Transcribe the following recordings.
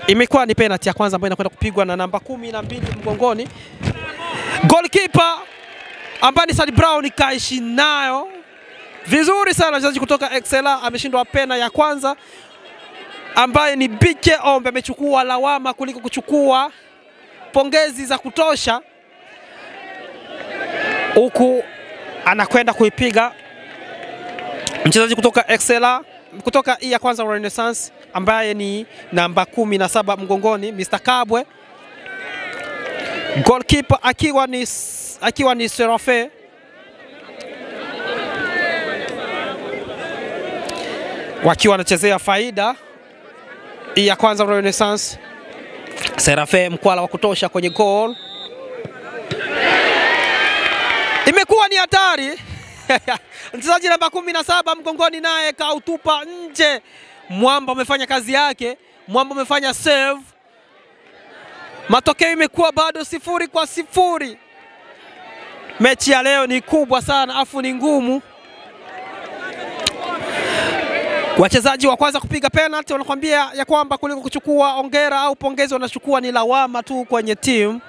Imekuwa ni penalty ya kwanza ambayo inakwenda kupigwa na namba 12 mgongoni. Goalkeeper ambaye ni Sadi Brown kaishi nayo vizuri sana. Mchezaji kutoka Excella ameshindwa pena ya kwanza ambaye ni BK Ombe, amechukua lawama kuliko kuchukua pongezi za kutosha. Huku anakwenda kuipiga mchezaji kutoka Excella, kutoka ya kwanza Renaissance ambaye ni namba 17 mgongoni, Mr. Kabwe. Goalkeeper akiwa ni Serafe. Wakiwa wanachezea faida ya kwanza Renaissance. Serafe mkwala wa kutosha kwenye goal. Imekuwa ni hatari. Mchezaji namba 17 mgongoni naye kautupa nje. Mwamba umefanya kazi yake. Mwamba umefanya save. Matokeo imekuwa bado 0-0. Mechi ya leo ni kubwa sana, afu ni ngumu. Wachezaji wa kwanza kupiga penalty wanakuambia ya kwamba kuliko kuchukua ongera au pongezi wanachukua ni lawama tu kwenye timu.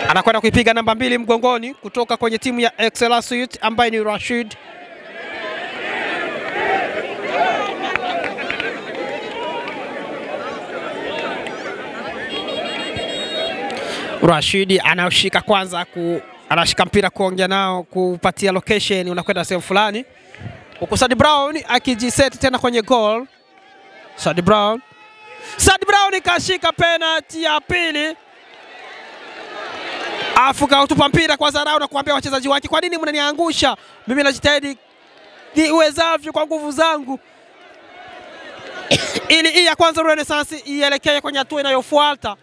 Anakwenda kuipiga namba 2 mgongoni kutoka kwenye timu ya Excella Suite ambaye ni Rashid. Rashid anashika kwanza anashika mpira kuongea nao kupatia location unakwenda sehemu fulani. Huko Sadi Brown akijiset tena kwenye goal. Sadi Brown kashika penalty ya pili. Afuka utupa mpira kwa dharau na kuambia wachezaji wake, kwa nini mnaniangusha? Mimi najitahidi niwezavyo kwa nguvu zangu ili hii ya kwanza Renaissance ielekee kwenye hatua inayofuata.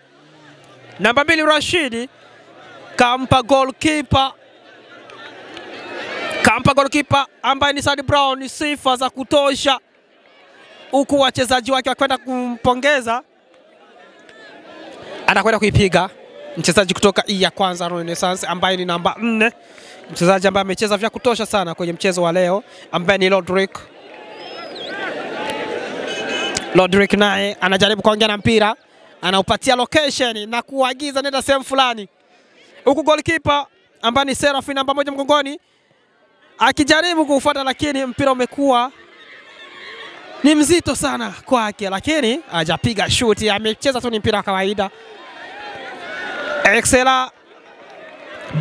Namba 2 Rashid kampa goalkeeper ambaye ni Sadi Brown sifa za kutosha, huku wachezaji wake wakwenda kumpongeza. Anakwenda kuipiga mchezaji kutoka ya kwanza Renaissance ambaye ni namba 4, mchezaji ambaye amecheza vya kutosha sana kwenye mchezo wa leo ambaye ni Lodrick naye anajaribu kuongea na mpira, anaupatia location na kuagiza nenda sehemu fulani. Huku goalkeeper ambaye ni Serafi namba 1 mgongoni akijaribu kufuata, lakini mpira umekuwa ni mzito sana kwake, lakini hajapiga shoot, amecheza tu ni mpira wa kawaida. Excella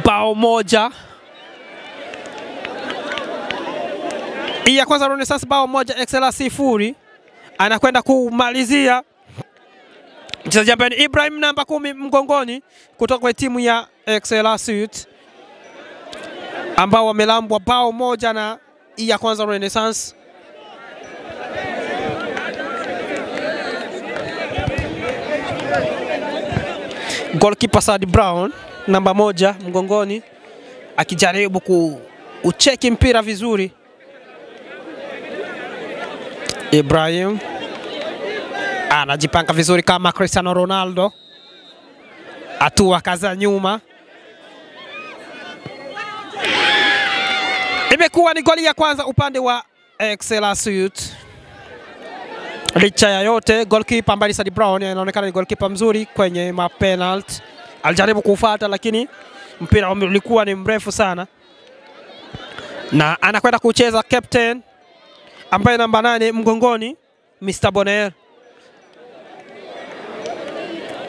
bao moja. Ya kwanza Renaissance bao moja, Excella 0. Anakwenda kumalizia mchezaji ambaye ni Ibrahim namba 10 mgongoni kutoka kwa timu ya Excella Suite ambao wamelambwa bao moja na ya kwanza Renaissance. Goalkeeper Sadi Brown namba 1 mgongoni akijaribu kucheki mpira vizuri. Ibrahim anajipanga vizuri kama Cristiano Ronaldo, atua kaza nyuma. Imekuwa ni goli ya kwanza upande wa Excella Suite. Licha ya yote, goalkeeper ambaye Sadi Brown anaonekana ni goalkeeper mzuri kwenye mapenalty. Alijaribu kufuata lakini mpira ulikuwa ni mrefu sana. Na anakwenda kucheza captain ambaye namba 8 mgongoni, Mr. Bonner.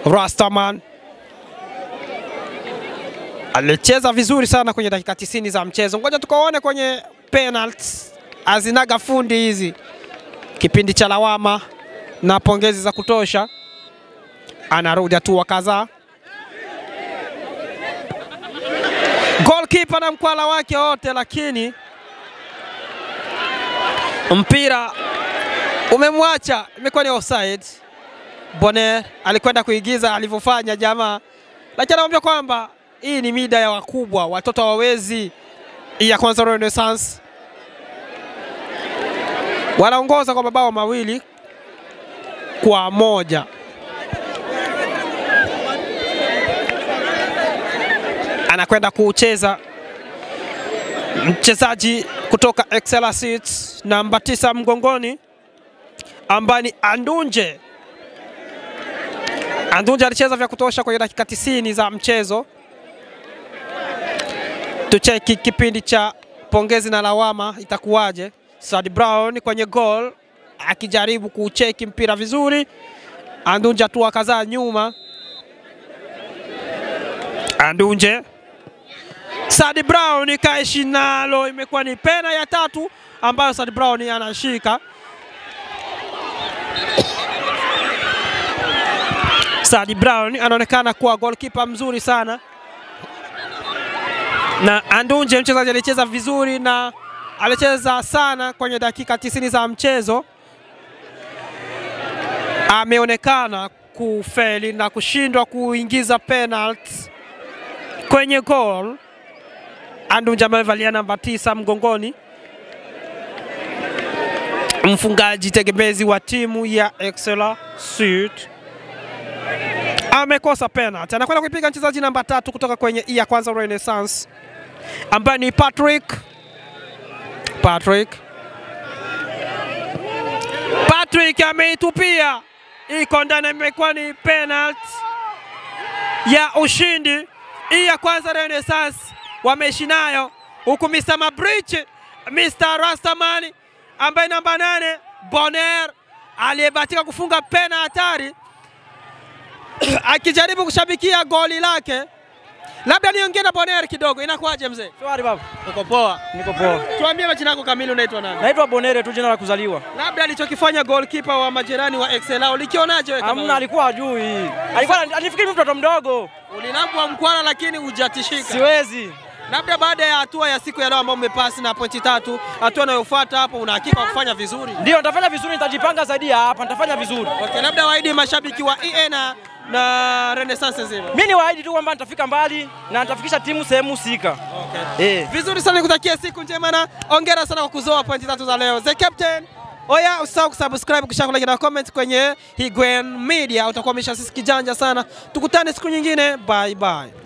Rastaman alicheza vizuri sana kwenye dakika 90 za mchezo. Ngoja tukaone kwenye penalty, azinaga fundi hizi. Kipindi cha lawama na pongezi za kutosha. Anarudi hatua kadhaa. Goalkeeper na mkwala wake wote, lakini mpira umemwacha, imekuwa ni offside. Bonner alikwenda kuigiza alivyofanya jamaa, lakini anamwambia kwamba hii ni mida ya wakubwa, watoto hawawezi. Ya kwanza Renaissance wanaongoza kwa mabao 2-1. Anakwenda kucheza mchezaji kutoka Excella Suite namba 9 mgongoni ambaye ni Andunje. Andunje alicheza vya kutosha kwenye dakika 90 za mchezo. Tucheki kipindi cha pongezi na lawama itakuwaje. Saad Brown kwenye goal akijaribu kucheki mpira vizuri. Andunje tu akazaa nyuma. Andunje. Saad Brown kaishi nalo, imekuwa ni pena ya 3 ambayo Saad Brown anashika. Saad Brown anaonekana kuwa goalkeeper mzuri sana. Na Andunje mchezaji alicheza vizuri na alicheza sana kwenye dakika 90 za mchezo. Ameonekana kufeli na kushindwa kuingiza penalty kwenye goal. Andunje amevalia namba 9 mgongoni. Mfungaji tegemezi wa timu ya Excella Sud amekosa penalty. Anakwenda kuipiga mchezaji namba 3 kutoka kwenye ya kwanza Renaissance ambaye ni Patrick. Patrick ameitupia, iko ndani, imekuwa ni penalty ya ushindi. Hii ya kwanza Renaissance wameishi nayo, huku Mr. Mabrich, Mr. Rastaman ambaye namba 8 Bonner aliyebahatika kufunga pena hatari akijaribu kushabikia goli lake. Labda niongee na Bonner kidogo, inakuaje mzee? Shwari baba. Uko poa? Niko poa. Tuambie majina yako kamili, unaitwa nani? Naitwa Bonner tu, jina la kuzaliwa. Labda alichokifanya goalkeeper wa majirani wa Excella ulikionaje wewe kama? Hamna, alikuwa ajui. Alikuwa alifikiri mtoto mdogo. Ulinapwa mkwara lakini hujatishika. Siwezi. Labda baada ya hatua ya siku ya leo ambayo umepasi na pointi 3, hatua inayofuata hapo una hakika kufanya vizuri? Ndio, nitafanya vizuri, nitajipanga zaidi hapa, nitafanya vizuri. Okay, labda waahidi mashabiki wa EA na Renaissance nzima. Mimi ni waahidi tu kwamba nitafika mbali na nitafikisha timu sehemu husika. Okay. Vizuri sana, nikutakia siku njema na hongera sana kwa kuzoa pointi 3 za leo. The captain. Oya, usisahau kusubscribe kisha kulike na comment kwenye Higwen Media. Utakuwa umeshasisi kijanja sana. Tukutane siku nyingine. Bye bye.